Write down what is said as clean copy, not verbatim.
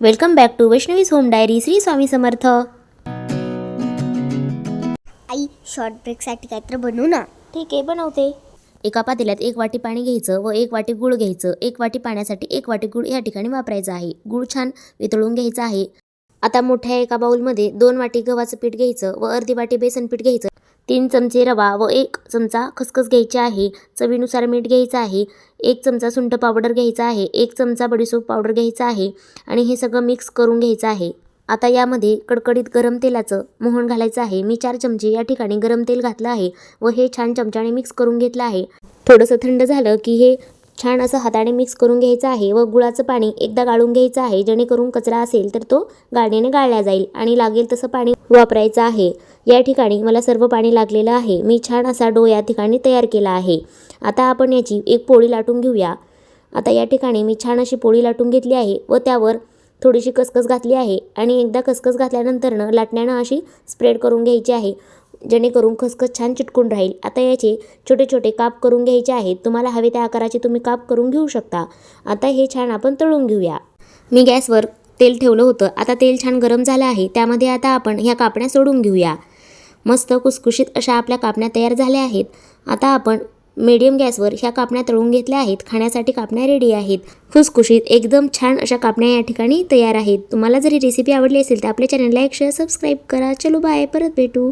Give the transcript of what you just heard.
Welcome back to Vaishnavi's home diary. Shri Swami Samarth. आई short ब्रेकसाठी काहीतरी बनवू ना. ठीक आहे, बनवते. एका पातेल्यात 1 वाटी पाणी घ्यायचं व 1 वाटी गूळ घ्यायचं. 1 वाटी पाण्यासाठी 1 वाटी गूळ या ठिकाणी वापरायचा आहे. गूळ छान वितळून घ्यायचा आहे. आता मोठ्या एका बाउलमध्ये 2 वाटी गव्हाचं पीठ घ्यायचं व अर्धी वाटी बेसन पीठ घ्यायचं. 3 चमचे रवा व 1 चमचा खसखस घ्यायची आहे. चवीनुसार मीठ घ्यायचं आहे. 1 चमचा सुंठ पावडर घ्यायचा आहे. 1 चमचा बडीशेप पावडर घ्यायचा आहे आणि हे सगळं मिक्स करून घ्यायचं आहे. आता यामध्ये कडकडीत गरम तेलाचं मोहन घालायचं आहे. मी 4 चमचे या ठिकाणी गरम तेल घातलं आहे व हे छान चमच्याने मिक्स करून घेतलं आहे. थोडंसं थंड झालं की हे छान असं हाताने मिक्स करून घ्यायचं आहे व गुळाचं पाणी एकदा गाळून घ्यायचं आहे, जेणेकरून कचरा असेल तर तो गाळणीने गाळला जाईल आणि लागेल तसं पाणी वापरायचं आहे. या ठिकाणी मला सर्व पाणी लागलेलं आहे. मी छान असा डो या ठिकाणी तयार केला आहे. आता आपण याची एक पोळी लाटून घेऊया. आता या ठिकाणी मी छान अशी पोळी लाटून घेतली आहे व त्यावर थोडीशी खसखस घातली आहे आणि एकदा खसखस घातल्यानंतरनं लाटण्यानं अशी स्प्रेड करून घ्यायची आहे, जेणेकरून खसखस छान चिटकून राहील. आता याचे छोटे छोटे काप करून घ्यायचे आहेत. तुम्हाला हवे त्या आकाराचे तुम्ही काप करून घेऊ शकता. आता हे छान आपण तळून घेऊया. मी गॅसवर तेल ठेवलं होतं. आता तेल छान गरम झालं आहे. त्यामध्ये आता आपण ह्या कापण्या सोडून घेऊया. मस्त कुसकुशीत अशा आपल्या कापण्या तयार झाल्या आहेत. आता आपण मीडियम गॅसवर ह्या कापण्या तळून घेतल्या आहेत. खाण्यासाठी कापण्या रेडी आहेत. खुसखुशीत एकदम छान अशा कापण्या या ठिकाणी तयार आहेत. तुम्हाला जर ही रेसिपी आवडली असेल तर आपल्या चॅनलला लाईक शेअर सबस्क्राईब करा. चलो बाय, परत भेटू.